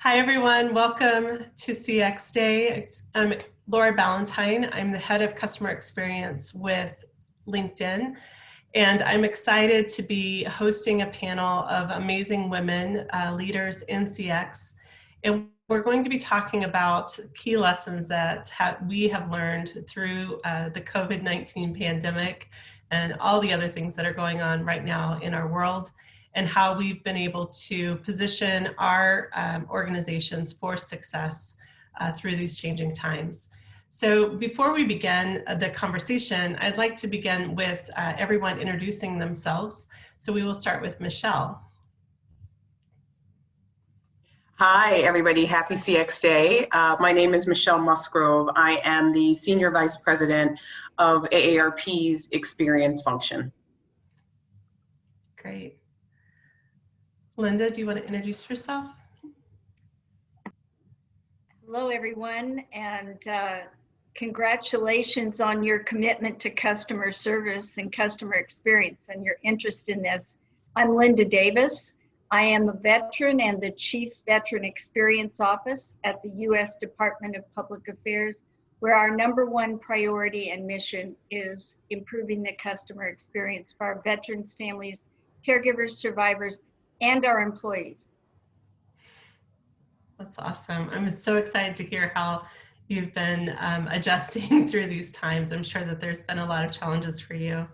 Hi, everyone. Welcome to CX Day. I'm Laura Ballantyne. I'm the head of customer experience with LinkedIn, and I'm excited to be hosting a panel of amazing women leaders in CX. And we're going to be talking about key lessons that we have learned through the COVID-19 pandemic and all the other things that are going on right now in our world, and how we've been able to position our organizations for success through these changing times. So before we begin the conversation, I'd like to begin with everyone introducing themselves. So we will start with Michelle. Hi, everybody. Happy CX Day. My name is Michelle Musgrove. I am the Senior Vice President of AARP's Experience Function. Great. Linda, do you want to introduce yourself? Hello, everyone, and congratulations on your commitment to customer service and customer experience and your interest in this. I'm Linda Davis. I am a veteran and the Chief Veteran Experience Office at the U.S. Department of Public Affairs, where our #1 priority and mission is improving the customer experience for our veterans, families, caregivers, survivors, and our employees. That's awesome. I'm so excited to hear how you've been adjusting through these times. I'm sure that there's been a lot of challenges for you.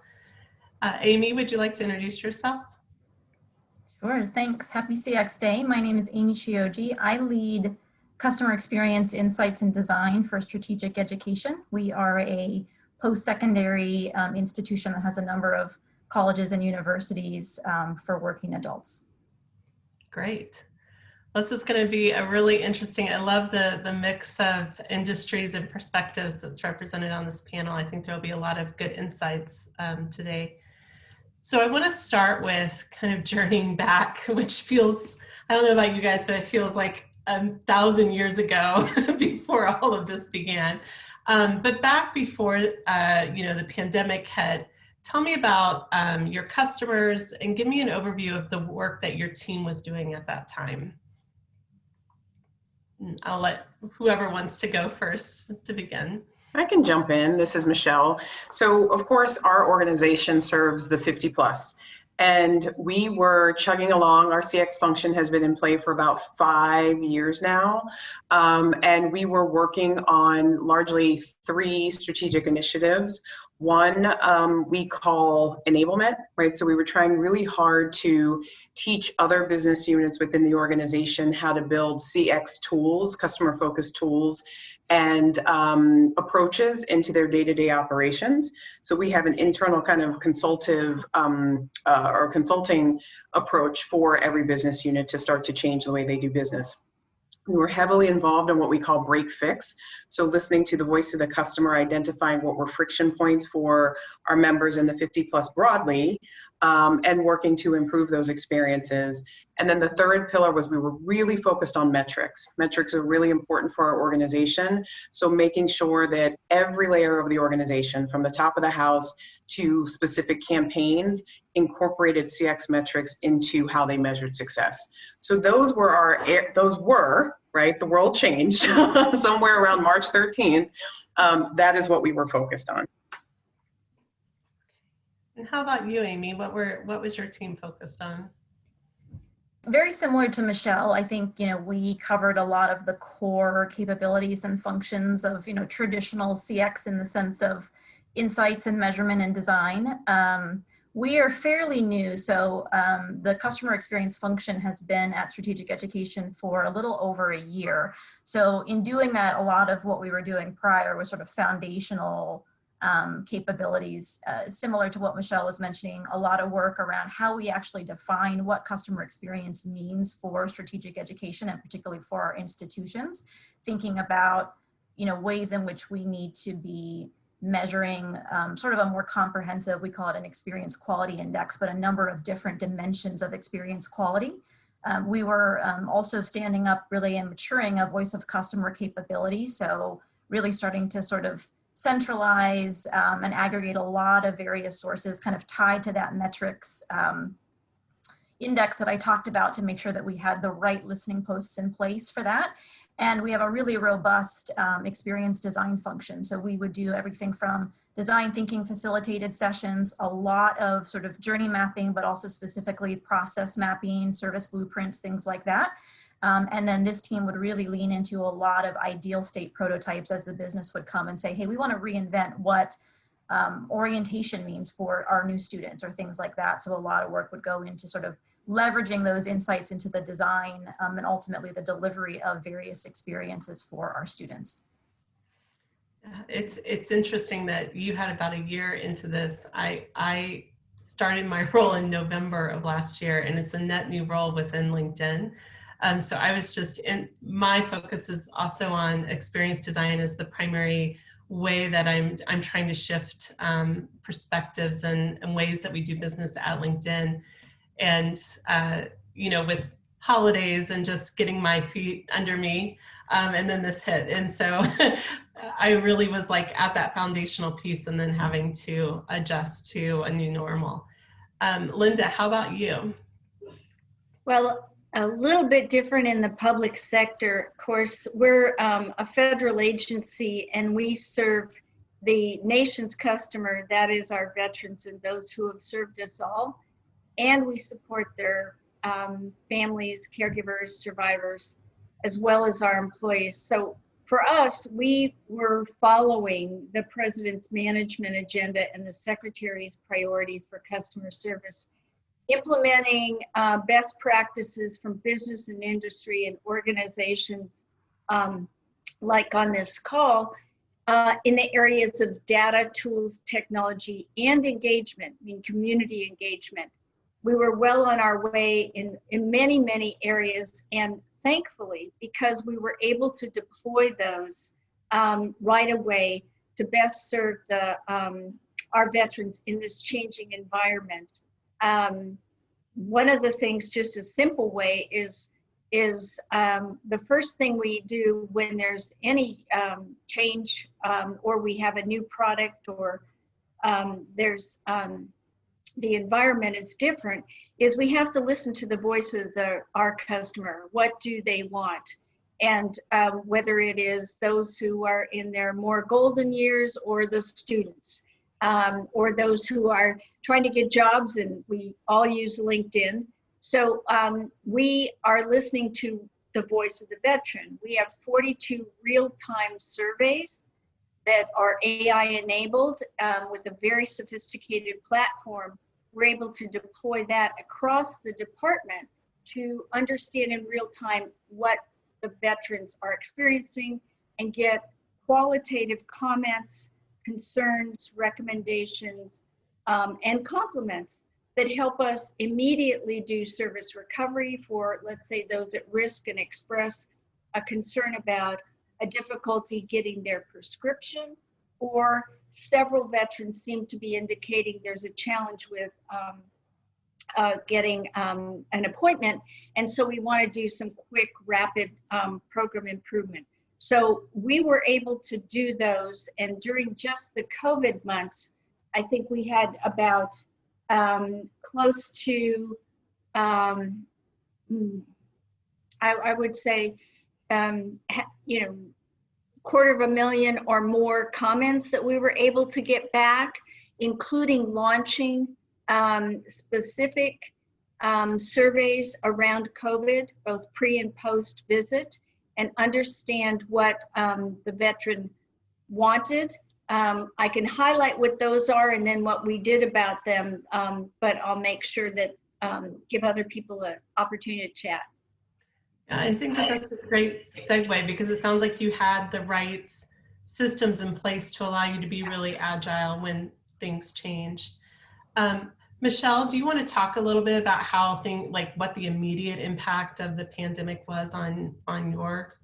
Amy, would you like to introduce yourself? Sure, thanks. Happy CX Day. My name is Amy Shioji. I lead customer experience insights and design for strategic education. We are a post-secondary institution that has a number of colleges and universities for working adults. Great. Well, this is going to be a really interesting, I love the mix of industries and perspectives that's represented on this panel. I think there'll be a lot of good insights today. So I want to start with kind of journeying back, which feels, I don't know about you guys, but it feels like 1,000 years ago before all of this began. But back before the pandemic hit, tell me about your customers and give me an overview of the work that your team was doing at that time. I'll let whoever wants to go first to begin. I can jump in. This is Michelle. So, of course, our organization serves the 50 plus. And we were chugging along. Our CX function has been in play for about 5 years now. And we were working on largely 3 strategic initiatives. One we call enablement, right? So we were trying really hard to teach other business units within the organization how to build CX tools, customer-focused tools, and approaches into their day-to-day operations. So we have an internal kind of consulting approach for every business unit to start to change the way they do business. We were heavily involved in what we call break fix. So listening to the voice of the customer, identifying what were friction points for our members in the 50 plus broadly, and working to improve those experiences. And then the third pillar was we were really focused on metrics. Metrics are really important for our organization. So making sure that every layer of the organization, from the top of the house to specific campaigns, incorporated CX metrics into how they measured success. So those were right? The world changed somewhere around March 13th. That is what we were focused on. And how about you, Amy? What was your team focused on? Very similar to Michelle. I think, we covered a lot of the core capabilities and functions of, traditional CX in the sense of insights and measurement and design. We are fairly new, so the customer experience function has been at strategic education for a little over a year. So in doing that, a lot of what we were doing prior was sort of foundational capabilities, similar to what Michelle was mentioning, a lot of work around how we actually define what customer experience means for strategic education and particularly for our institutions, thinking about, ways in which we need to be measuring sort of a more comprehensive, we call it an experience quality index, but a number of different dimensions of experience quality. We were also standing up really and maturing a voice of customer capability. So really starting to sort of centralize and aggregate a lot of various sources kind of tied to that metrics index that I talked about to make sure that we had the right listening posts in place for that. And we have a really robust experience design function. So we would do everything from design thinking facilitated sessions, a lot of sort of journey mapping, but also specifically process mapping, service blueprints, things like that. And then this team would really lean into a lot of ideal state prototypes as the business would come and say, hey, we want to reinvent what orientation means for our new students or things like that. So a lot of work would go into sort of leveraging those insights into the design and ultimately the delivery of various experiences for our students. It's interesting that you had about a year into this. I started my role in November of last year, and it's a net new role within LinkedIn. So I was just my focus is also on experience design as the primary way that I'm trying to shift perspectives and ways that we do business at LinkedIn. And, you know, with holidays and just getting my feet under me, and then this hit. And so I really was like at that foundational piece and then having to adjust to a new normal. Linda, how about you? Well, a little bit different in the public sector. Of course, we're a federal agency and we serve the nation's customer, that is our veterans and those who have served us all. And we support their families, caregivers, survivors, as well as our employees. So for us, we were following the President's management agenda and the Secretary's priority for customer service, implementing best practices from business and industry and organizations like on this call in the areas of data, tools, technology, and engagement, I mean community engagement. We were well on our way in many, many areas, and thankfully, because we were able to deploy those right away to best serve the our veterans in this changing environment. One of the things, just a simple way, is the first thing we do when there's any change or we have a new product or there's the environment is different, is we have to listen to the voice of our customer. What do they want? And whether it is those who are in their more golden years or the students. Or those who are trying to get jobs, and we all use LinkedIn. So we are listening to the voice of the veteran. We have 42 real-time surveys that are AI enabled with a very sophisticated platform. We're able to deploy that across the department to understand in real time what the veterans are experiencing and get qualitative comments, concerns, recommendations, and compliments that help us immediately do service recovery for, let's say, those at risk and express a concern about a difficulty getting their prescription, or several veterans seem to be indicating there's a challenge with getting an appointment, and so we want to do some quick, rapid program improvement. So we were able to do those, and during just the COVID months, I think we had about close to, I would say, you know, 250,000 or more comments that we were able to get back, including launching specific surveys around COVID, both pre and post visit, and understand what the veteran wanted. I can highlight what those are and then what we did about them, but I'll make sure that give other people an opportunity to chat. Yeah, I think that that's a great segue, because it sounds like you had the right systems in place to allow you to be really agile when things changed. Michelle, do you want to talk a little bit about how what the immediate impact of the pandemic was on your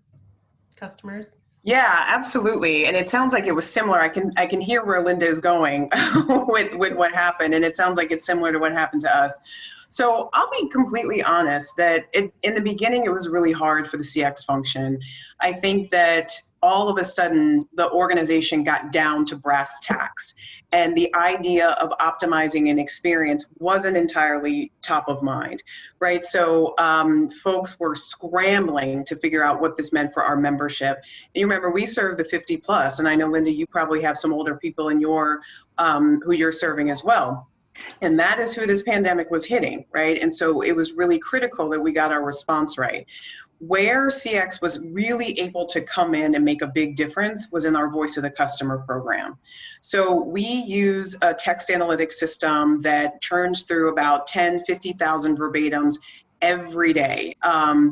customers? Yeah, absolutely. And it sounds like it was similar. I can hear where Linda is going with what happened, and it sounds like it's similar to what happened to us. So I'll be completely honest that in the beginning, it was really hard for the CX function. I think that all of a sudden the organization got down to brass tacks, and the idea of optimizing an experience wasn't entirely top of mind, right? So folks were scrambling to figure out what this meant for our membership. And you remember, we serve the 50 plus, and I know, Linda, you probably have some older people in your who you're serving as well. And that is who this pandemic was hitting, right? And so it was really critical that we got our response right. Where CX was really able to come in and make a big difference was in our Voice of the Customer program. So we use a text analytics system that churns through about 10, 50,000 verbatims every day,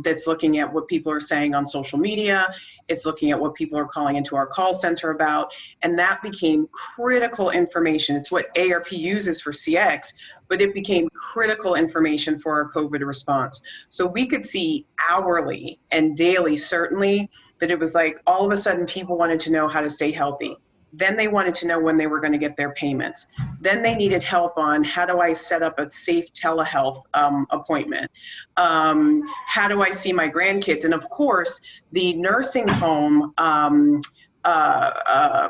that's looking at what people are saying on social media. It's looking at what people are calling into our call center about, and that became critical information. It's what ARP uses for CX, but it became critical information for our COVID response. So we could see hourly and daily, certainly, that it was like all of a sudden people wanted to know how to stay healthy. Then they wanted to know when they were going to get their payments. Then they needed help on how do I set up a safe telehealth appointment? How do I see my grandkids? And of course, the nursing home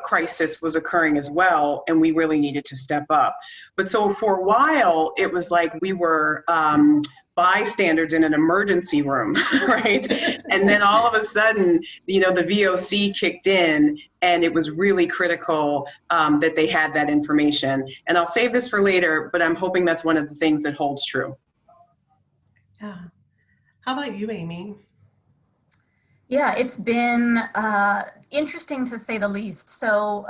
crisis was occurring as well, and we really needed to step up. But so for a while, it was like we were bystanders in an emergency room, right? And then all of a sudden, the VOC kicked in, and it was really critical that they had that information. And I'll save this for later, but I'm hoping that's one of the things that holds true. Yeah. How about you, Amy? Yeah, it's been interesting to say the least. So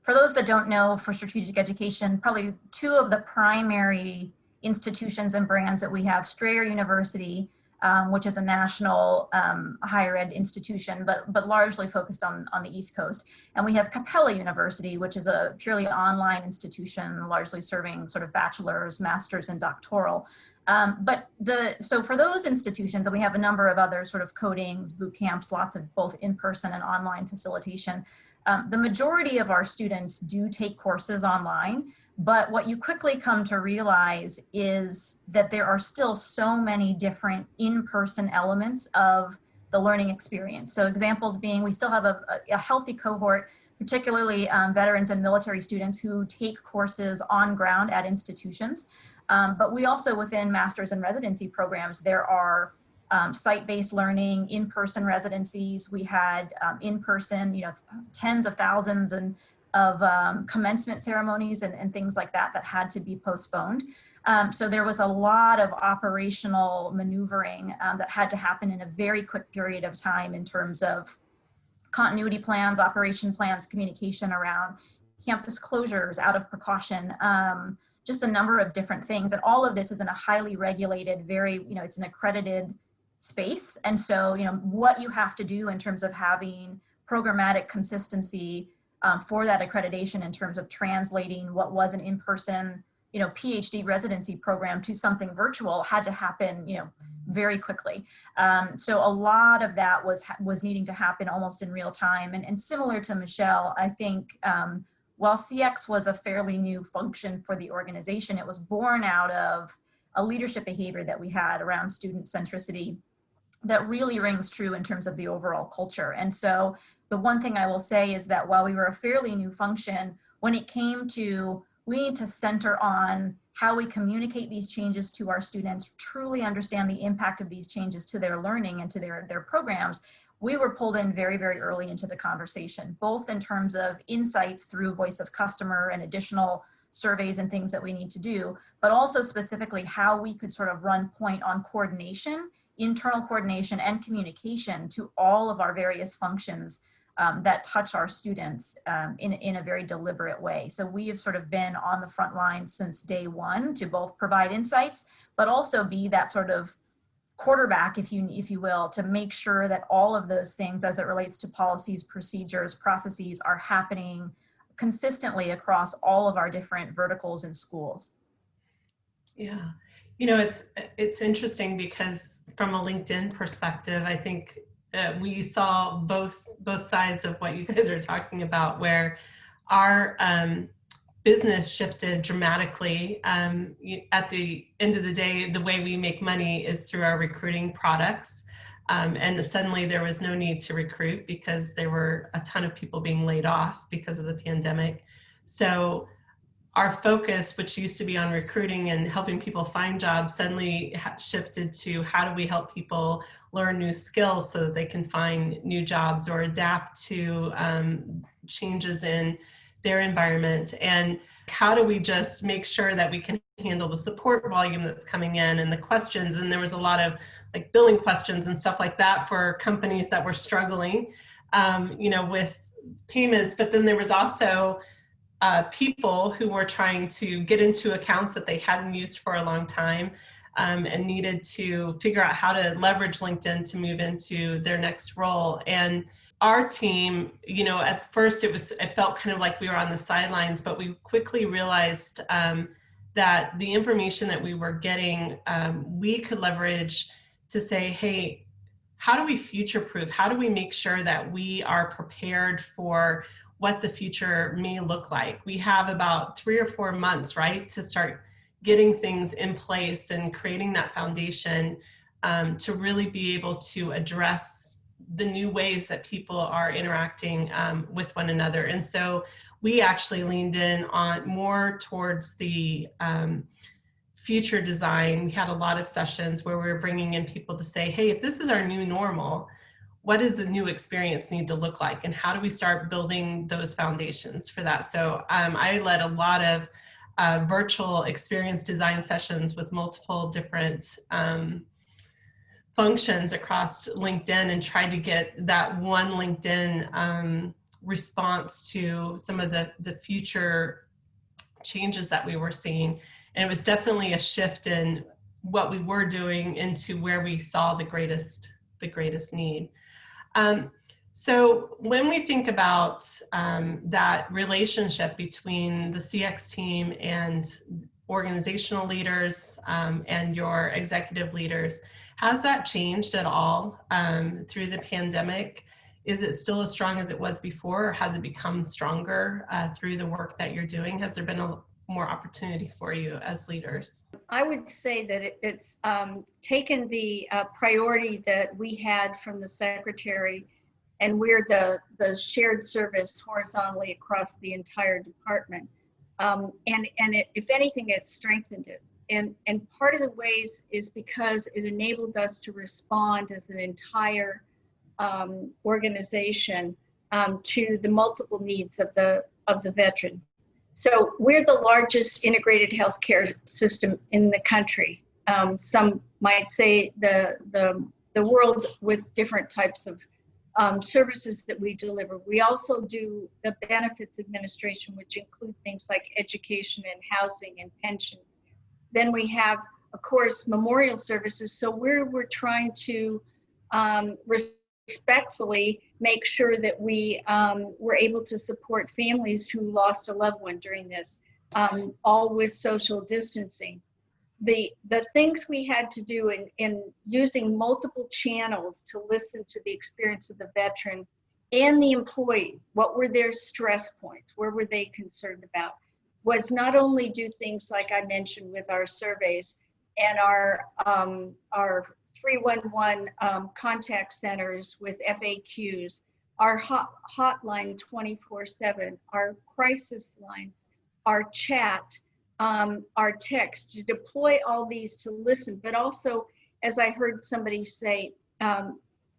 for those that don't know, for strategic education, probably two of the primary institutions and brands that we have: Strayer University, which is a national higher ed institution, but largely focused on the East Coast. And we have Capella University, which is a purely online institution, largely serving sort of bachelor's, master's, and doctoral. So for those institutions, and we have a number of other sort of codings, boot camps, lots of both in-person and online facilitation. The majority of our students do take courses online, but what you quickly come to realize is that there are still so many different in-person elements of the learning experience. So examples being, we still have a healthy cohort, particularly veterans and military students who take courses on ground at institutions. But we also, within master's and residency programs, there are site-based learning, in-person residencies. We had in-person, tens of thousands of commencement ceremonies and things like that had to be postponed. So there was a lot of operational maneuvering that had to happen in a very quick period of time in terms of continuity plans, operation plans, communication around campus closures, out of precaution, just a number of different things. And all of this is in a highly regulated, it's an accredited space. And so, what you have to do in terms of having programmatic consistency for that accreditation in terms of translating what was an in-person, PhD residency program to something virtual had to happen, very quickly. So a lot of that was needing to happen almost in real time. And similar to Michelle, I think while CX was a fairly new function for the organization, it was born out of a leadership behavior that we had around student centricity that really rings true in terms of the overall culture. And so the one thing I will say is that while we were a fairly new function, when it came to, we need to center on how we communicate these changes to our students, truly understand the impact of these changes to their learning and to their programs, we were pulled in very, very early into the conversation, both in terms of insights through Voice of Customer and additional surveys and things that we need to do, but also specifically how we could sort of run point on coordination, internal coordination and communication to all of our various functions that touch our students in a very deliberate way. So we have sort of been on the front lines since day one to both provide insights, but also be that sort of quarterback, if you will, to make sure that all of those things as it relates to policies, procedures, processes are happening consistently across all of our different verticals and schools. Yeah. It's interesting because from a LinkedIn perspective, I think we saw both sides of what you guys are talking about, where our business shifted dramatically. At the end of the day, the way we make money is through our recruiting products. And suddenly there was no need to recruit because there were a ton of people being laid off because of the pandemic. So our focus, which used to be on recruiting and helping people find jobs, suddenly shifted to how do we help people learn new skills so that they can find new jobs or adapt to changes in their environment. And how do we just make sure that we can handle the support volume that's coming in and the questions. And there was a lot of like billing questions and stuff like that for companies that were struggling, with payments. But then there was also people who were trying to get into accounts that they hadn't used for a long time, and needed to figure out how to leverage LinkedIn to move into their next role. And our team, at first it felt kind of like we were on the sidelines, but we quickly realized that the information that we were getting, we could leverage to say, hey, how do we future-proof? How do we make sure that we are prepared for what the future may look like? We have about 3 or 4 months, right, to start getting things in place and creating that foundation to really be able to address the new ways that people are interacting with one another. And so we actually leaned in on more towards the future design. We had a lot of sessions where we were bringing in people to say, hey, if this is our new normal, what does the new experience need to look like? And how do we start building those foundations for that? So I led a lot of virtual experience design sessions with multiple different functions across LinkedIn and tried to get that one LinkedIn response to some of the future changes that we were seeing. And it was definitely a shift in what we were doing into where we saw the greatest need. So when we think about that relationship between the CX team and organizational leaders and your executive leaders, has that changed at all through the pandemic? Is it still as strong as it was before, or has it become stronger through the work that you're doing? Has there been more opportunity for you as leaders? I would say that it's taken the priority that we had from the secretary, and we're the shared service horizontally across the entire department. If anything, it's strengthened it. And part of the ways is because it enabled us to respond as an entire organization to the multiple needs of the veteran. So we're the largest integrated healthcare system in the country. Some might say the world, with different types of services that we deliver. We also do the benefits administration, which include things like education and housing and pensions. Then we have, of course, memorial services. So we're trying to respectfully make sure that we were able to support families who lost a loved one during this, all with social distancing. The things we had to do in using multiple channels to listen to the experience of the veteran and the employee, what were their stress points, where were they concerned about, was not only do things like I mentioned with our surveys and our 311 contact centers with FAQs, our hotline 24/7, our crisis lines, our chat, our text, to deploy all these to listen, but also, as I heard somebody say,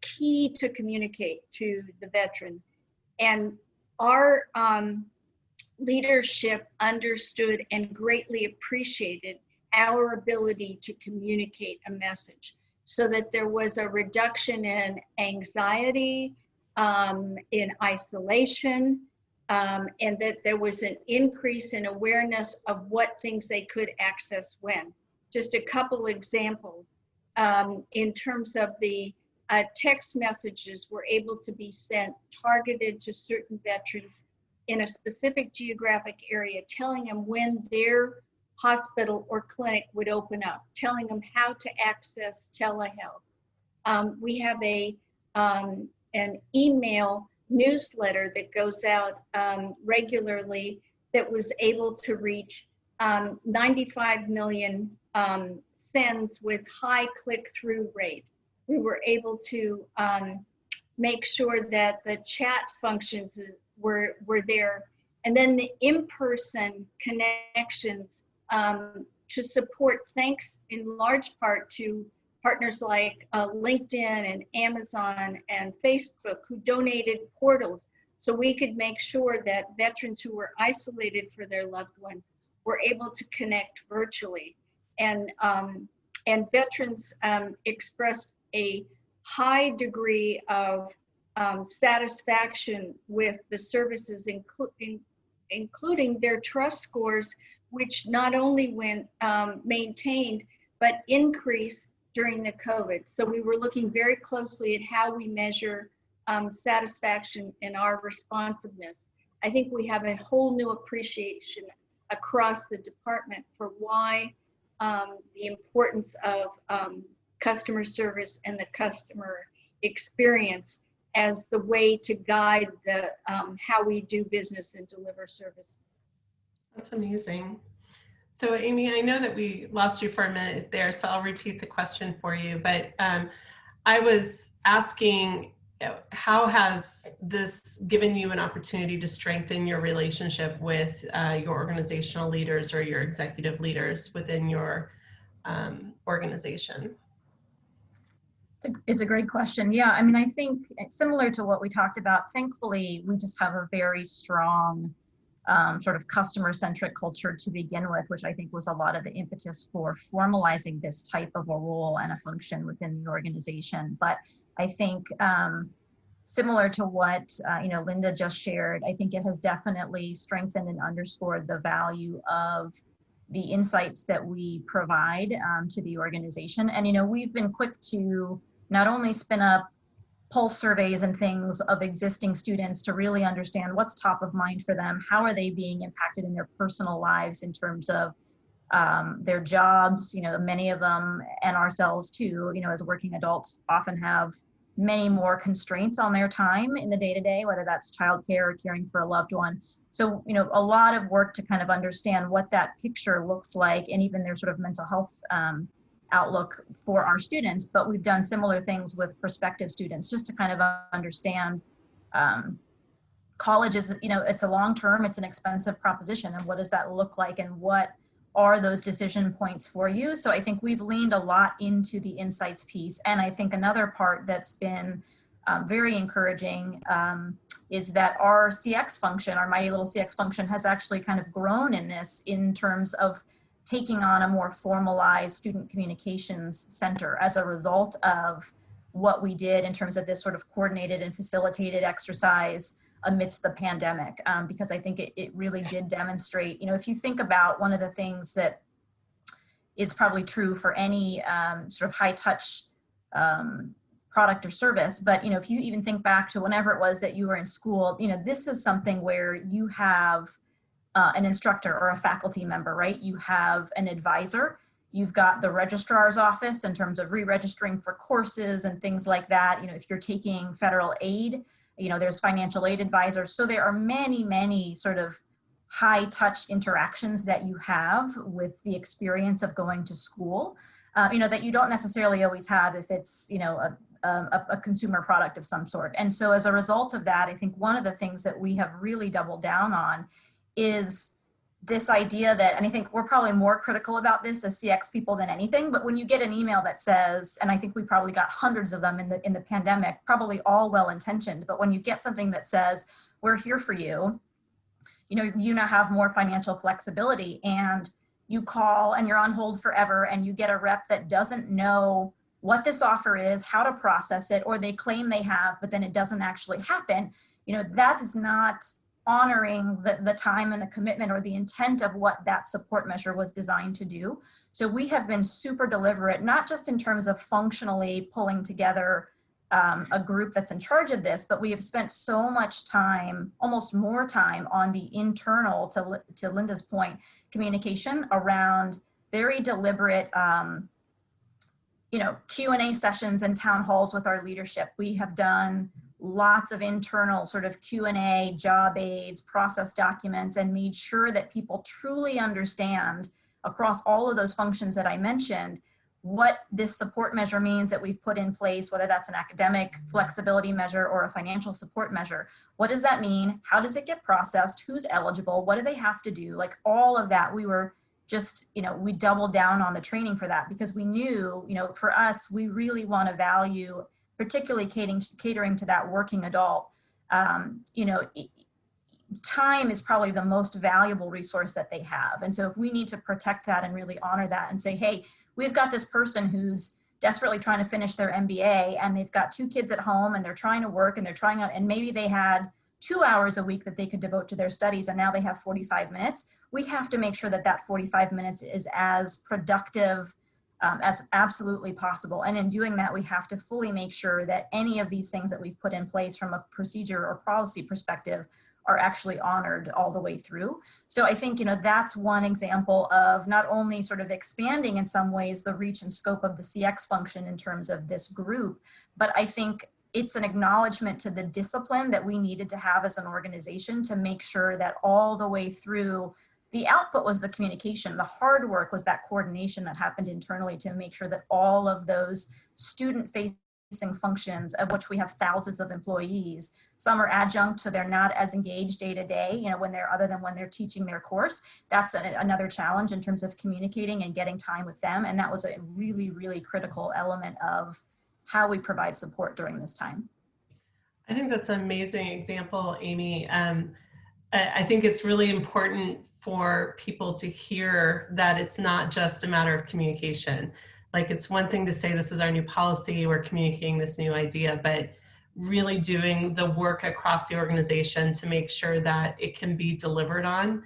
key to communicate to the veteran. And our leadership understood and greatly appreciated our ability to communicate a message, so that there was a reduction in anxiety, in isolation, and that there was an increase in awareness of what things they could access when. Just a couple examples. In terms of the text messages were able to be sent targeted to certain veterans in a specific geographic area, telling them when their hospital or clinic would open up, telling them how to access telehealth. We have an email newsletter that goes out regularly that was able to reach 95 million sends with high click-through rate. we were able to make sure that the chat functions were there. And then the in-person connections to support, thanks in large part to partners like LinkedIn and Amazon and Facebook, who donated portals so we could make sure that veterans who were isolated for their loved ones were able to connect virtually. And veterans expressed a high degree of satisfaction with the services, including their trust scores, which not only went maintained, but increased during the COVID. So we were looking very closely at how we measure satisfaction and our responsiveness. I think we have a whole new appreciation across the department for why the importance of customer service and the customer experience as the way to guide the how we do business and deliver services. That's amazing. So Amy, I know that we lost you for a minute there, so I'll repeat the question for you. But I was asking, how has this given you an opportunity to strengthen your relationship with your organizational leaders or your executive leaders within your organization? It's a great question. Yeah, I mean, I think similar to what we talked about, thankfully, we just have a very strong sort of customer-centric culture to begin with, which I think was a lot of the impetus for formalizing this type of a role and a function within the organization. But I think similar to what Linda just shared, I think it has definitely strengthened and underscored the value of the insights that we provide to the organization. And we've been quick to not only spin up pulse surveys and things of existing students to really understand what's top of mind for them, how are they being impacted in their personal lives in terms of their jobs. Many of them, and ourselves too, as working adults, often have many more constraints on their time in the day-to-day, whether that's childcare or caring for a loved one. So, a lot of work to kind of understand what that picture looks like, and even their sort of mental health outlook for our students. But we've done similar things with prospective students just to kind of understand college is, it's a long term, it's an expensive proposition, and what does that look like, and what are those decision points for you? So I think we've leaned a lot into the insights piece. And I think another part that's been very encouraging is that our CX function, our Mighty Little CX function, has actually kind of grown in this in terms of taking on a more formalized student communications center as a result of what we did in terms of this sort of coordinated and facilitated exercise amidst the pandemic, because I think it really did demonstrate, if you think about one of the things that is probably true for any sort of high touch product or service, but if you even think back to whenever it was that you were in school, this is something where you have an instructor or a faculty member, right? You have an advisor, you've got the registrar's office in terms of re-registering for courses and things like that. If you're taking federal aid, there's financial aid advisors. So there are many, many sort of high touch interactions that you have with the experience of going to school, that you don't necessarily always have if it's, a consumer product of some sort. And so as a result of that, I think one of the things that we have really doubled down on is this idea that, and I think we're probably more critical about this as CX people than anything, but when you get an email that says, and I think we probably got hundreds of them in the pandemic, probably all well-intentioned, but when you get something that says, we're here for you, you now have more financial flexibility, and you call and you're on hold forever, and you get a rep that doesn't know what this offer is, how to process it, or they claim they have, but then it doesn't actually happen, that is not honoring the time and the commitment or the intent of what that support measure was designed to do. So we have been super deliberate, not just in terms of functionally pulling together a group that's in charge of this, but we have spent so much time, almost more time, on the internal, to Linda's point, communication around very deliberate Q&A sessions and town halls with our leadership. We have done lots of internal sort of Q&A, job aids, process documents, and made sure that people truly understand across all of those functions that I mentioned what this support measure means that we've put in place, whether that's an academic flexibility measure or a financial support measure. What does that mean? How does it get processed? Who's eligible? What do they have to do? Like all of that, we were just, we doubled down on the training for that because we knew, for us, we really want to value, particularly catering to that working adult. Time is probably the most valuable resource that they have. And so if we need to protect that and really honor that and say, hey, we've got this person who's desperately trying to finish their MBA and they've got 2 kids at home and they're trying to work and they're trying out, and maybe they had 2 hours a week that they could devote to their studies and now they have 45 minutes. We have to make sure that that 45 minutes is as productive as absolutely possible. And in doing that, we have to fully make sure that any of these things that we've put in place from a procedure or policy perspective are actually honored all the way through. So I think, that's one example of not only sort of expanding in some ways the reach and scope of the CX function in terms of this group, but I think it's an acknowledgement to the discipline that we needed to have as an organization to make sure that all the way through, the output was the communication. The hard work was that coordination that happened internally to make sure that all of those student-facing functions, of which we have thousands of employees, some are adjunct, so they're not as engaged day to day, other than when they're teaching their course. That's another challenge in terms of communicating and getting time with them. And that was a really, really critical element of how we provide support during this time. I think that's an amazing example, Amy. I think it's really important for people to hear that it's not just a matter of communication. Like, it's one thing to say, this is our new policy, we're communicating this new idea, but really doing the work across the organization to make sure that it can be delivered on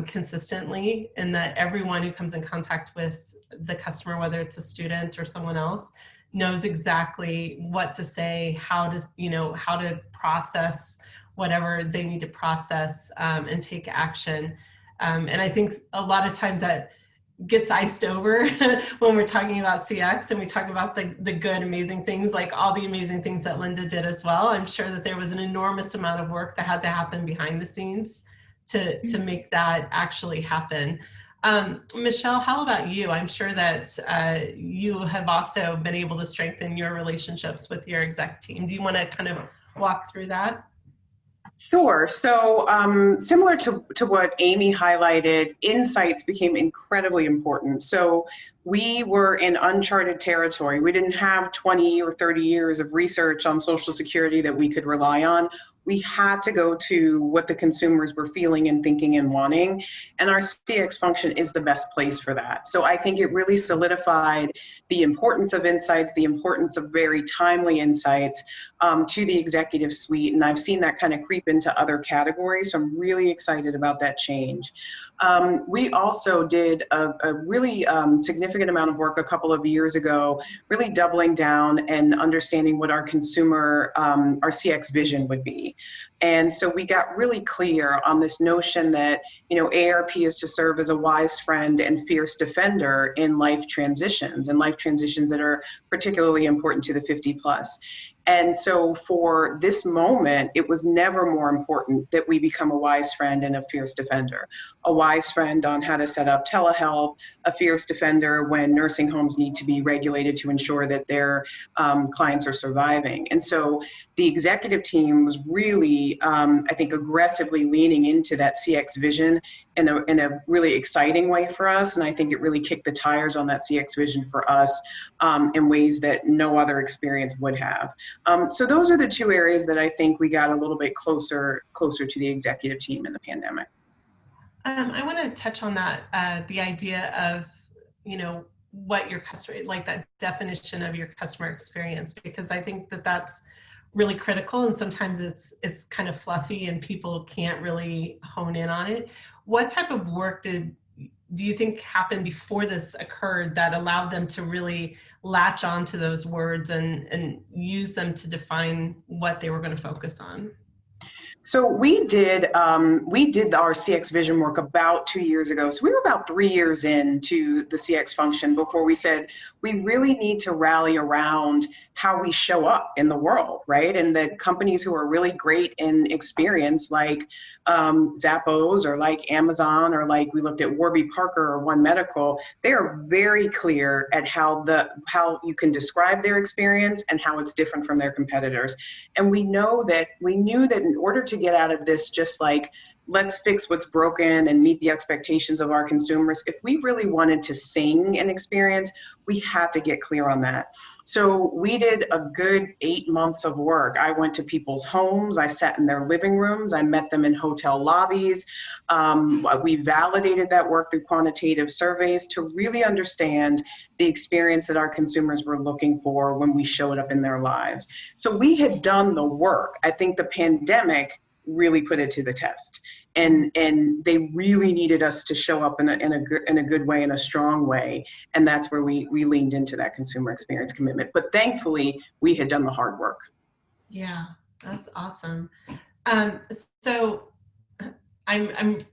consistently, and that everyone who comes in contact with the customer, whether it's a student or someone else, knows exactly what to say, how to process whatever they need to process and take action. And I think a lot of times that gets iced over when we're talking about CX and we talk about the good, amazing things, like all the amazing things that Linda did as well. I'm sure that there was an enormous amount of work that had to happen behind the scenes to make that actually happen. Michelle, how about you? I'm sure that you have also been able to strengthen your relationships with your exec team. Do you want to kind of walk through that? Sure. So similar to what Amy highlighted, insights became incredibly important. So we were in uncharted territory. We didn't have 20 or 30 years of research on Social Security that we could rely on. We had to go to what the consumers were feeling and thinking and wanting. And our CX function is the best place for that. So I think it really solidified the importance of insights, the importance of very timely insights to the executive suite. And I've seen that kind of creep into other categories. So I'm really excited about that change. We also did a really significant amount of work a couple of years ago, really doubling down and understanding what our consumer, our CX vision would be. And so we got really clear on this notion that, AARP is to serve as a wise friend and fierce defender in life transitions, and life transitions that are particularly important to the 50 plus. And so for this moment, it was never more important that we become a wise friend and a fierce defender. A wise friend on how to set up telehealth, a fierce defender when nursing homes need to be regulated to ensure that their clients are surviving. And so the executive team was really, I think, aggressively leaning into that CX vision in a really exciting way for us. And I think it really kicked the tires on that CX vision for us in ways that no other experience would have. So those are the two areas that I think we got a little bit closer to the executive team in the pandemic. I want to touch on that, the idea of, what your customer, like that definition of your customer experience, because I think that that's really critical, and sometimes it's kind of fluffy and people can't really hone in on it. What type of work do you think happened before this occurred that allowed them to really latch on to those words and use them to define what they were going to focus on? So we did our CX vision work about 2 years ago. So we were about 3 years into the CX function before we said we really need to rally around how we show up in the world, right? And that companies who are really great in experience, like Zappos or like Amazon or like we looked at Warby Parker or One Medical, they are very clear at how you can describe their experience and how it's different from their competitors. And we knew that in order to get out of this, just like, let's fix what's broken and meet the expectations of our consumers, if we really wanted to sing an experience, we had to get clear on that. So we did a good 8 months of work. I went to people's homes. I sat in their living rooms. I met them in hotel lobbies. We validated that work through quantitative surveys to really understand the experience that our consumers were looking for when we showed up in their lives. So we had done the work. I think the pandemic really put it to the test, and they really needed us to show up in a good way, in a strong way, and that's where we leaned into that consumer experience commitment. But thankfully, we had done the hard work. Yeah, that's awesome. So I'm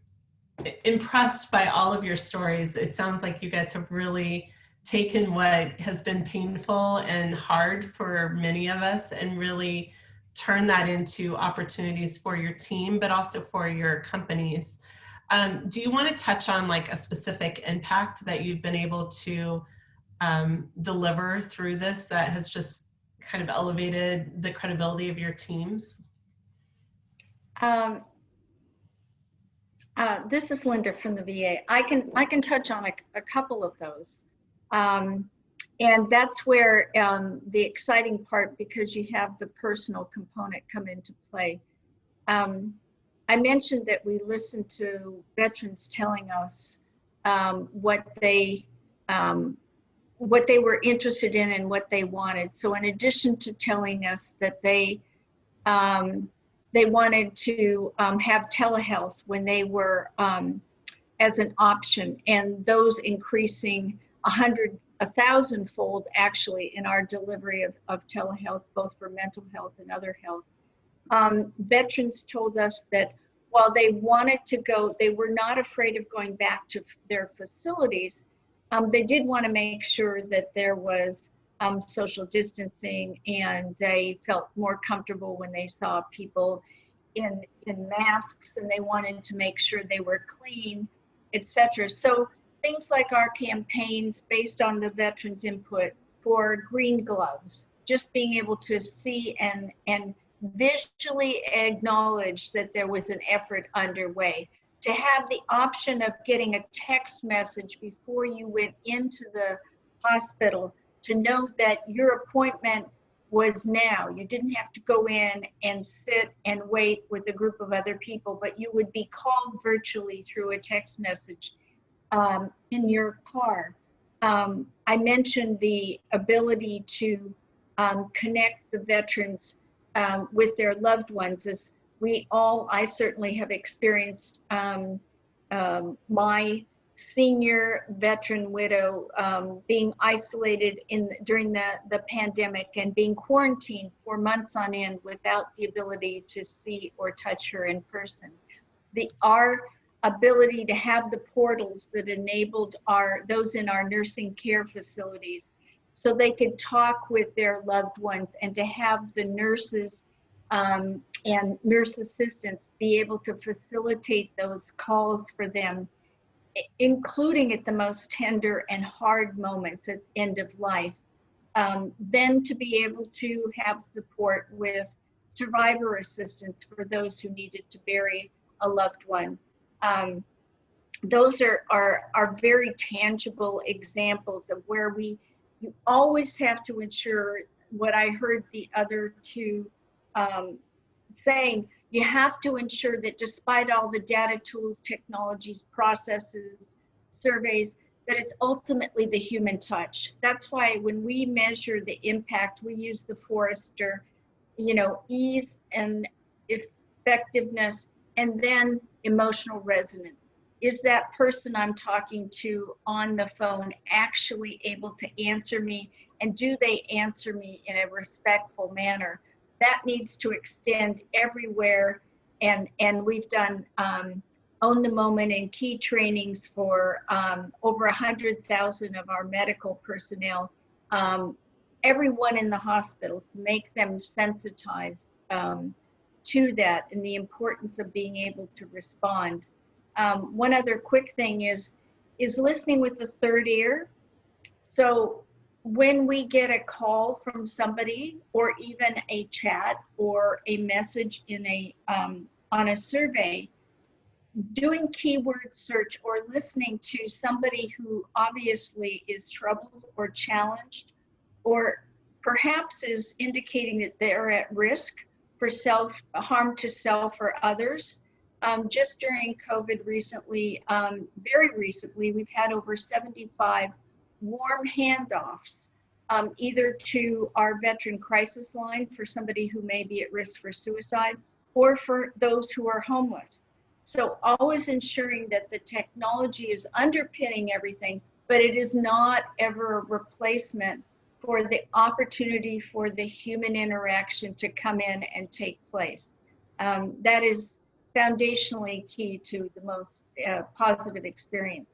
impressed by all of your stories. It sounds like you guys have really taken what has been painful and hard for many of us and really turn that into opportunities for your team, but also for your companies. Do you want to touch on like a specific impact that you've been able to deliver through this that has just kind of elevated the credibility of your teams? This is Linda from the VA. I can touch on a couple of those. And that's where the exciting part, because you have the personal component come into play. I mentioned that we listened to veterans telling us what they were interested in and what they wanted. So in addition to telling us that they wanted to have telehealth when they were as an option, and those increasing 1,000-fold actually in our delivery of telehealth, both for mental health and other health. Veterans told us that while they wanted to go, they were not afraid of going back to their facilities. They did want to make sure that there was social distancing, and they felt more comfortable when they saw people in masks, and they wanted to make sure they were clean, etc. So things like our campaigns based on the veterans' input for green gloves, just being able to see and visually acknowledge that there was an effort underway. To have the option of getting a text message before you went into the hospital to know that your appointment was now. You didn't have to go in and sit and wait with a group of other people, but you would be called virtually through a text message in your car. I mentioned the ability to connect the veterans with their loved ones. As I certainly have experienced my senior veteran widow being isolated during the pandemic and being quarantined for months on end without the ability to see or touch her in person. Our ability to have the portals that enabled those in our nursing care facilities so they could talk with their loved ones, and to have the nurses and nurse assistants be able to facilitate those calls for them, including at the most tender and hard moments at the end of life. Then to be able to have support with survivor assistance for those who needed to bury a loved one. Those are very tangible examples of where you always have to ensure what I heard the other two saying. You have to ensure that despite all the data tools, technologies, processes, surveys, that it's ultimately the human touch. That's why when we measure the impact, we use the Forrester, ease and effectiveness, and then emotional resonance. Is that person I'm talking to on the phone actually able to answer me? And do they answer me in a respectful manner? That needs to extend everywhere and we've done Own the Moment and key trainings for over 100,000 of our medical personnel, everyone in the hospital, to make them sensitized to that and the importance of being able to respond. One other quick thing is listening with the third ear. So when we get a call from somebody, or even a chat or a message in on a survey, doing keyword search or listening to somebody who obviously is troubled or challenged, or perhaps is indicating that they're at risk for harm to self or others. Just during COVID recently, very recently, we've had over 75 warm handoffs, either to our veteran crisis line for somebody who may be at risk for suicide, or for those who are homeless. So always ensuring that the technology is underpinning everything, but it is not ever a replacement for the opportunity for the human interaction to come in and take place. That is foundationally key to the most positive experience.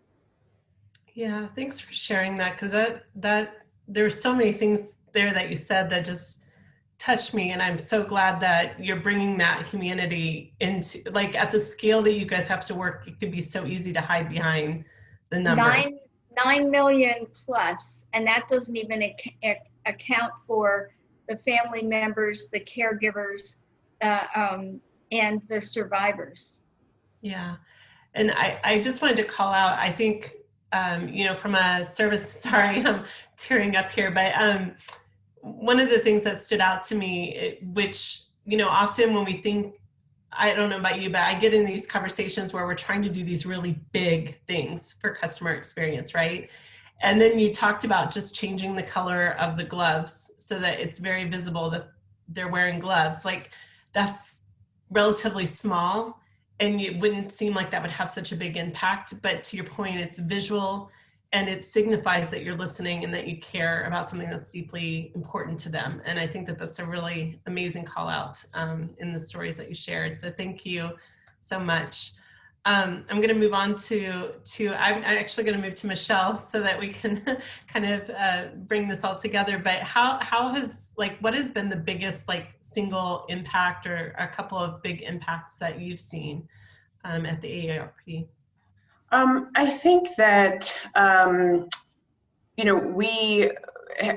Yeah, thanks for sharing that, because that there's so many things there that you said that just touched me, and I'm so glad that you're bringing that humanity into, like, at the scale that you guys have to work. It could be so easy to hide behind the numbers. 9 million plus, and that doesn't even account for the family members, the caregivers, and the survivors. Yeah, and I just wanted to call out, I think, from a service, sorry, I'm tearing up here, but one of the things that stood out to me, which, often when we think, I don't know about you, but I get in these conversations where we're trying to do these really big things for customer experience, right? And then you talked about just changing the color of the gloves so that it's very visible that they're wearing gloves. Like, that's relatively small, and it wouldn't seem like that would have such a big impact. But to your point, it's visual, and it signifies that you're listening and that you care about something that's deeply important to them. And I think that that's a really amazing call out in the stories that you shared. So thank you so much. I'm going to move on to I'm actually going to move to Michelle so that we can kind of bring this all together. But how has, what has been the biggest, single impact, or a couple of big impacts that you've seen at the AARP? I think that, we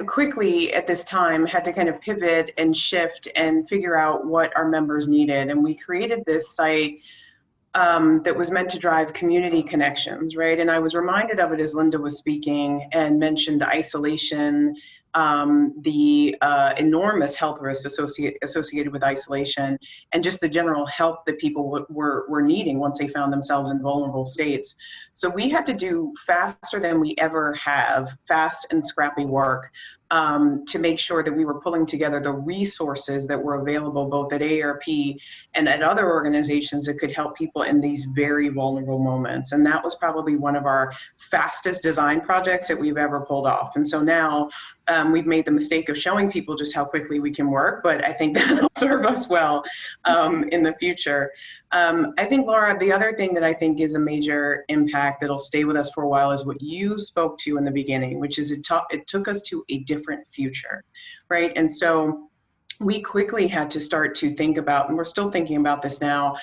quickly at this time had to kind of pivot and shift and figure out what our members needed. And we created this site that was meant to drive community connections, right? And I was reminded of it as Linda was speaking and mentioned isolation, the enormous health risks associated with isolation, and just the general help that people were needing once they found themselves in vulnerable states. So we had to do faster than we ever have, fast and scrappy work, to make sure that we were pulling together the resources that were available both at AARP and at other organizations that could help people in these very vulnerable moments. And that was probably one of our fastest design projects that we've ever pulled off. And so now we've made the mistake of showing people just how quickly we can work, but I think that'll serve us well in the future. I think, Laura, the other thing that I think is a major impact that'll stay with us for a while is what you spoke to in the beginning, which is it took us to a different future, right? And so we quickly had to start to think about, and we're still thinking about this now,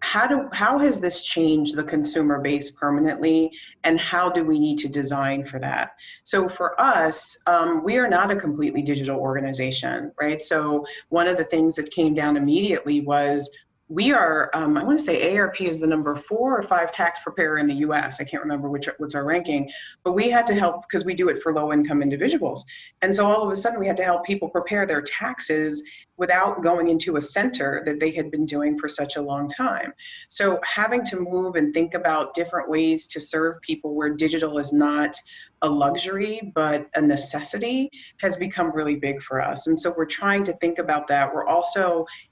how has this changed the consumer base permanently, and how do we need to design for that? So for us, we are not a completely digital organization, right? So one of the things that came down immediately was we are, I want to say AARP is the number 4 or 5 tax preparer in the US. I can't remember what's our ranking, but we had to help because we do it for low income individuals. And so all of a sudden we had to help people prepare their taxes without going into a center that they had been doing for such a long time. So having to move and think about different ways to serve people where digital is not a luxury, but a necessity has become really big for us. And so we're trying to think about that.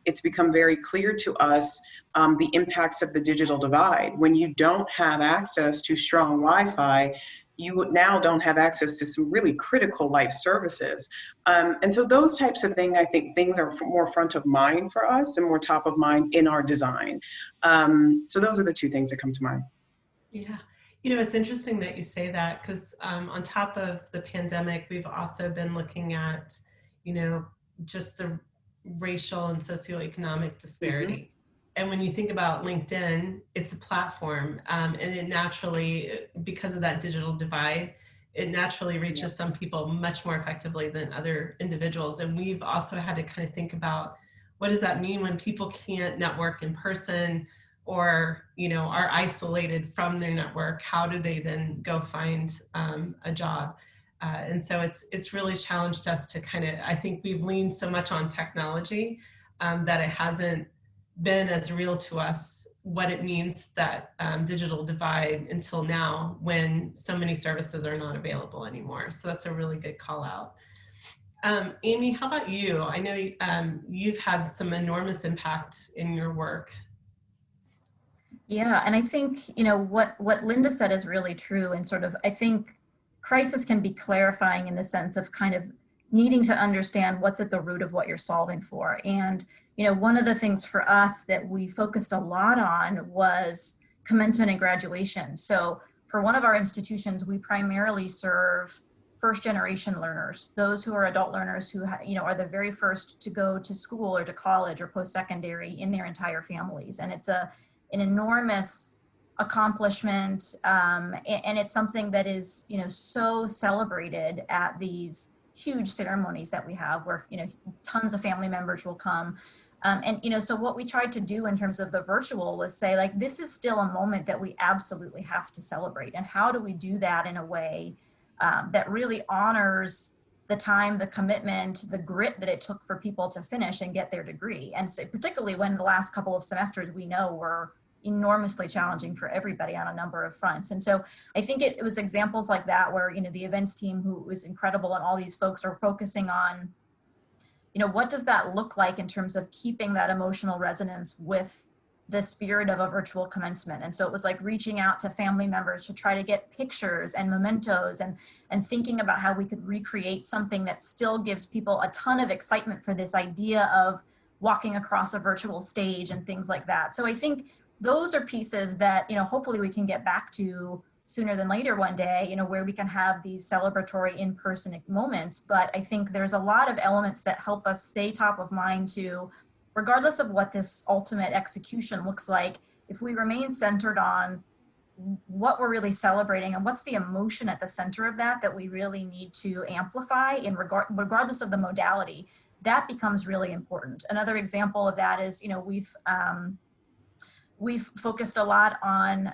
It's become very clear to us the impacts of the digital divide. When you don't have access to strong Wi-Fi, you now don't have access to some really critical life services. And so those types of things, I think things are more front of mind for us and more top of mind in our design. So those are the two things that come to mind. Yeah. You know, it's interesting that you say that because on top of the pandemic, we've also been looking at, you know, just the racial and socioeconomic disparity. And when you think about LinkedIn, it's a platform and it naturally, because of that digital divide, it naturally reaches some people much more effectively than other individuals. And we've also had to kind of think about what does that mean when people can't network in person, or you know are isolated from their network? How do they then go find a job? And so it's really challenged us to kind of, I think we've leaned so much on technology that it hasn't been as real to us what it means, that digital divide, until now when so many services are not available anymore. So that's a really good call out. Amy, how about you? I know you've had some enormous impact in your work. Yeah, and I think, you know, what Linda said is really true. And sort of, I think crisis can be clarifying in the sense of kind of needing to understand what's at the root of what you're solving for. And, you know, one of the things for us that we focused a lot on was commencement and graduation. So for one of our institutions, we primarily serve first generation learners, those who are adult learners who, you know, are the very first to go to school or to college or post-secondary in their entire families. And it's an enormous accomplishment, and it's something that is, you know, so celebrated at these huge ceremonies that we have, where, you know, tons of family members will come. And, you know, so what we tried to do in terms of the virtual was say, like, this is still a moment that we absolutely have to celebrate. And how do we do that in a way that really honors the time, the commitment, the grit that it took for people to finish and get their degree? And so particularly when the last couple of semesters we know were enormously challenging for everybody on a number of fronts. And so I think it was examples like that where, you know, the events team, who was incredible, and all these folks are focusing on, you know, what does that look like in terms of keeping that emotional resonance with the spirit of a virtual commencement. And so it was like reaching out to family members to try to get pictures and mementos, and thinking about how we could recreate something that still gives people a ton of excitement for this idea of walking across a virtual stage and things like that. So I think those are pieces that, you know, hopefully we can get back to sooner than later one day, you know, where we can have these celebratory in-person moments. But I think there's a lot of elements that help us stay top of mind to, regardless of what this ultimate execution looks like, if we remain centered on what we're really celebrating and what's the emotion at the center of that we really need to amplify regardless of the modality, that becomes really important. Another example of that is, you know, we've focused a lot on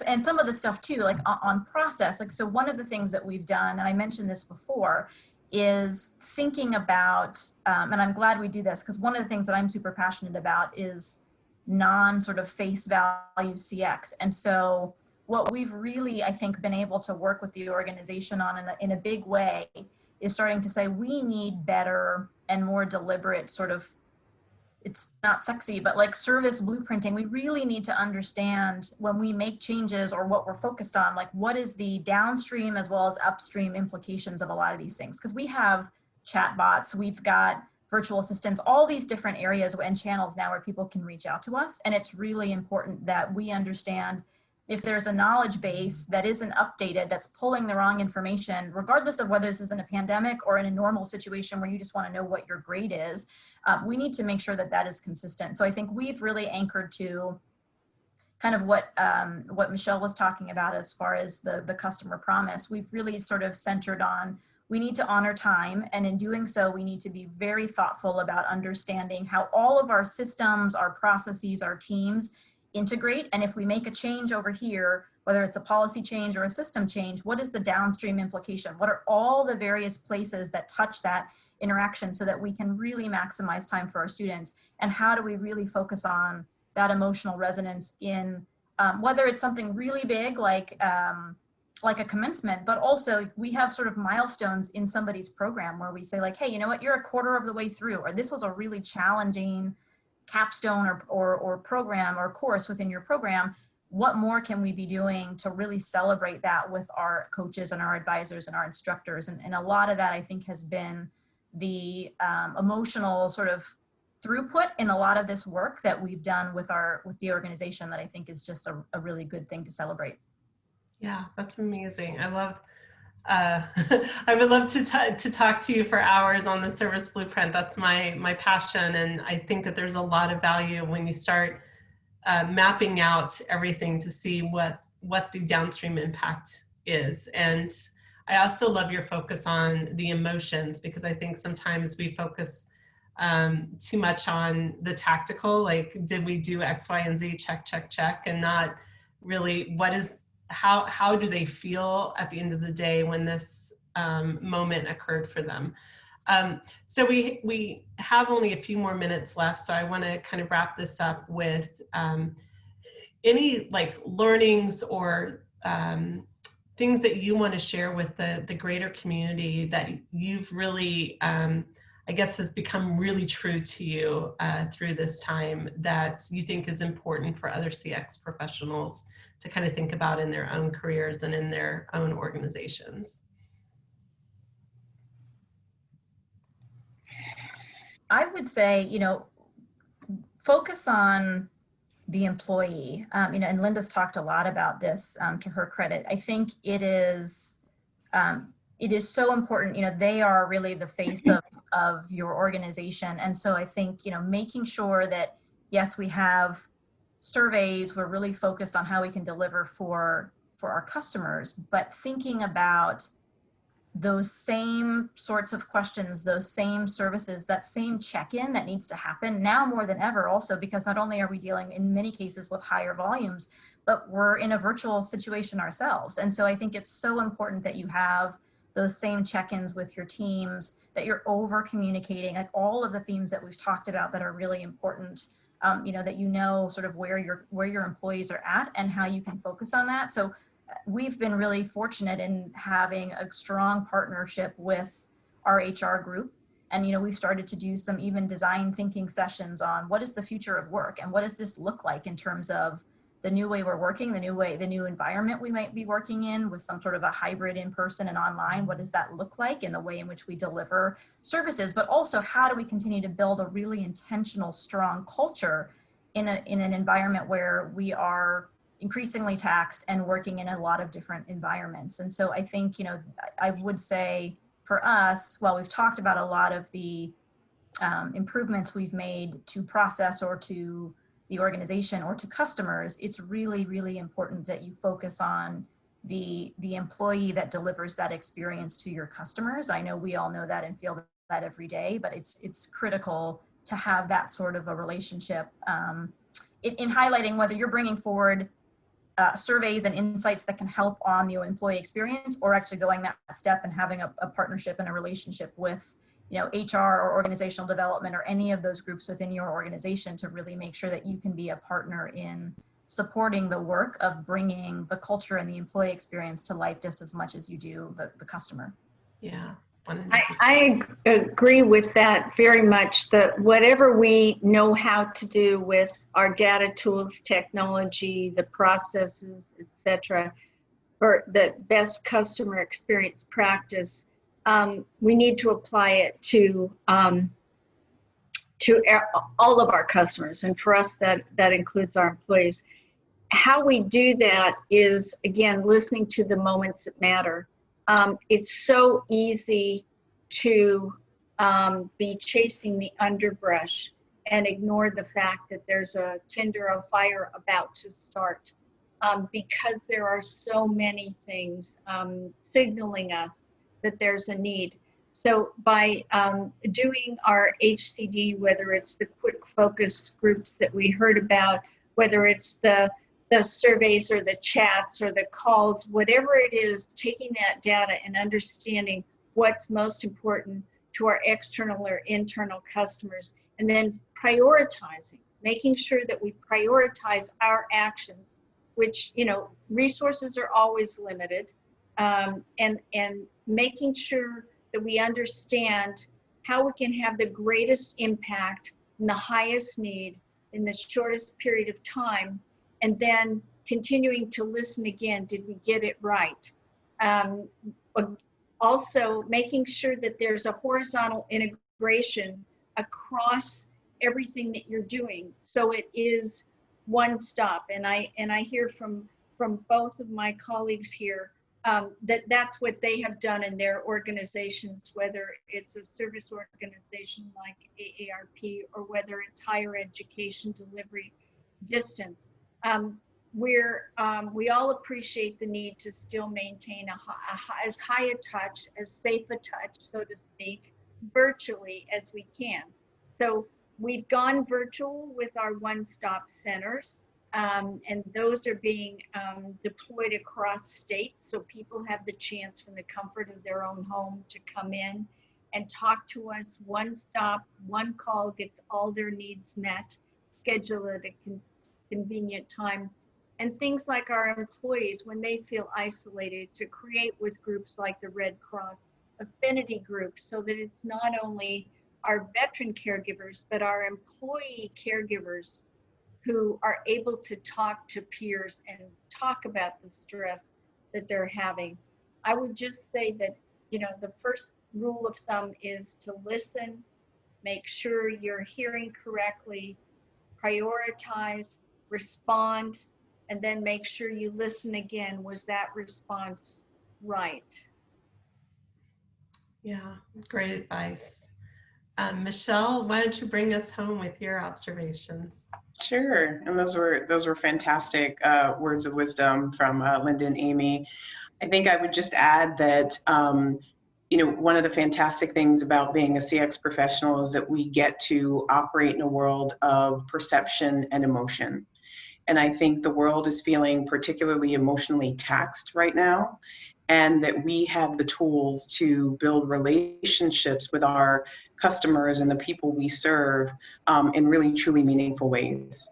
and some of the stuff too, like on process. Like, so one of the things that we've done, and I mentioned this before, is thinking about, and I'm glad we do this, because one of the things that I'm super passionate about is non-sort of face value CX. And so what we've really, I think, been able to work with the organization on in a big way is starting to say we need better and more deliberate sort of, it's not sexy, but like service blueprinting. We really need to understand when we make changes or what we're focused on, like what is the downstream as well as upstream implications of a lot of these things. Because we have chatbots, we've got virtual assistants, all these different areas and channels now where people can reach out to us. And it's really important that we understand if there's a knowledge base that isn't updated, that's pulling the wrong information, regardless of whether this is in a pandemic or in a normal situation where you just want to know what your grade is, we need to make sure that that is consistent. So I think we've really anchored to kind of what Michelle was talking about as far as the customer promise. We've really sort of centered on, we need to honor time. And in doing so, we need to be very thoughtful about understanding how all of our systems, our processes, our teams integrate. And if we make a change over here, whether it's a policy change or a system change, what is the downstream implication? What are all the various places that touch that interaction so that we can really maximize time for our students? And how do we really focus on that emotional resonance in whether it's something really big like a commencement, but also we have sort of milestones in somebody's program where we say like, hey, you know what, you're a quarter of the way through, or this was a really challenging capstone or program or course within your program. what more can we be doing to really celebrate that with our coaches and our advisors and our instructors? And a lot of that, I think, has been the emotional sort of throughput in a lot of this work that we've done with the organization, that I think is just a really good thing to celebrate. Yeah, that's amazing. I love, I would love to talk to you for hours on the service blueprint. That's my passion. And I think that there's a lot of value when you start mapping out everything to see what the downstream impact is. And I also love your focus on the emotions, because I think sometimes we focus too much on the tactical, like, did we do X, Y, and Z, check, check, check, and not really how do they feel at the end of the day when this moment occurred for them. So we have only a few more minutes left, so I want to kind of wrap this up with any like learnings or things that you want to share with the greater community that you've really, I guess, has become really true to you through this time, that you think is important for other CX professionals to kind of think about in their own careers and in their own organizations. I would say, focus on the employee, and Linda's talked a lot about this, to her credit. I think it is so important. They are really the face of your organization. And so I think, making sure that, yes, we have surveys, we're really focused on how we can deliver for our customers, but thinking about those same sorts of questions, those same services, that same check-in that needs to happen now more than ever, also because not only are we dealing in many cases with higher volumes, but we're in a virtual situation ourselves. And so I think it's so important that you have those same check-ins with your teams, that you're over communicating, like all of the themes that we've talked about that are really important, that sort of where your employees are at and how you can focus on that. So we've been really fortunate in having a strong partnership with our HR group. And, we've started to do some even design thinking sessions on what is the future of work and what does this look like in terms of the new way we're working, the new environment we might be working in with some sort of a hybrid in person and online. What does that look like in the way in which we deliver services, but also how do we continue to build a really intentional, strong culture in an environment where we are increasingly taxed and working in a lot of different environments. And so I think, I would say for us, while we've talked about a lot of the improvements we've made to process or to the organization or to customers, it's really, really important that you focus on the employee that delivers that experience to your customers. I know we all know that and feel that every day, but it's critical to have that sort of a relationship in highlighting whether you're bringing forward surveys and insights that can help on the employee experience, or actually going that step and having a partnership and a relationship with, HR or organizational development or any of those groups within your organization to really make sure that you can be a partner in supporting the work of bringing the culture and the employee experience to life just as much as you do the customer. Yeah. I agree with that very much. That whatever we know how to do with our data tools, technology, the processes, etc., for the best customer experience practice, we need to apply it to all of our customers, and for us that includes our employees. How we do that is, again, listening to the moments that matter. It's so easy to be chasing the underbrush and ignore the fact that there's a tinder of fire about to start, because there are so many things signaling us that there's a need. So by doing our HCD, whether it's the quick focus groups that we heard about, whether it's the surveys or the chats or the calls, whatever it is, taking that data and understanding what's most important to our external or internal customers, and then prioritizing, making sure that we prioritize our actions, which, resources are always limited, and making sure that we understand how we can have the greatest impact and the highest need in the shortest period of time, and then continuing to listen again. Did we get it right? Also, making sure that there's a horizontal integration across everything that you're doing, so it is one stop. And I hear from both of my colleagues here that that's what they have done in their organizations, whether it's a service organization like AARP or whether it's higher education delivery distance. We all appreciate the need to still maintain as high a touch, as safe a touch, so to speak, virtually as we can. So we've gone virtual with our one-stop centers, and those are being deployed across states, so people have the chance from the comfort of their own home to come in and talk to us. One stop, one call gets all their needs met, schedule at a convenient time. And things like our employees, when they feel isolated, to create with groups like the Red Cross, affinity groups, so that it's not only our veteran caregivers, but our employee caregivers who are able to talk to peers and talk about the stress that they're having. I would just say that, you know, the first rule of thumb is to listen, make sure you're hearing correctly, prioritize, respond, and then make sure you listen again. Was that response right? Yeah, great advice. Michelle, why don't you bring us home with your observations? Sure, and those were fantastic words of wisdom from Linda and Amy. I think I would just add that you know, one of the fantastic things about being a CX professional is that we get to operate in a world of perception and emotion. And I think the world is feeling particularly emotionally taxed right now, and that we have the tools to build relationships with our customers and the people we serve in really truly meaningful ways.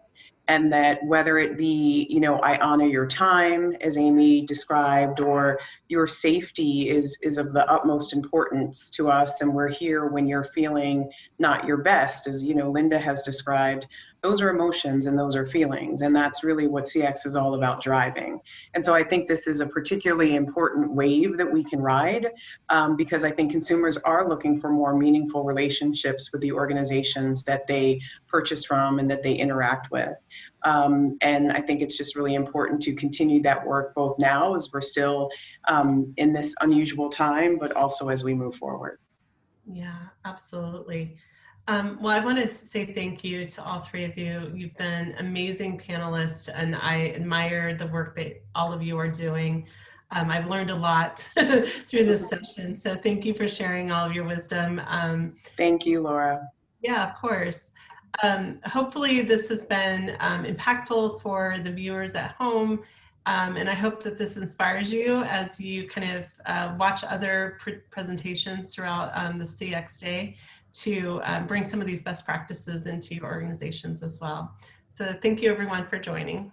And that whether it be, you know, I honor your time, as Amy described, or your safety is of the utmost importance to us, and we're here when you're feeling not your best, as, you know, Linda has described. Those are emotions and those are feelings, and that's really what CX is all about driving. And so I think this is a particularly important wave that we can ride, because I think consumers are looking for more meaningful relationships with the organizations that they purchase from and that they interact with. And I think it's just really important to continue that work both now as we're still in this unusual time, but also as we move forward. Yeah, absolutely. Well, I want to say thank you to all three of you. You've been amazing panelists, and I admire the work that all of you are doing. I've learned a lot through this session, so thank you for sharing all of your wisdom. Thank you, Laura. Yeah, of course. Hopefully this has been impactful for the viewers at home, and I hope that this inspires you as you kind of watch other presentations throughout the CX Day to bring some of these best practices into your organizations as well. So thank you everyone for joining.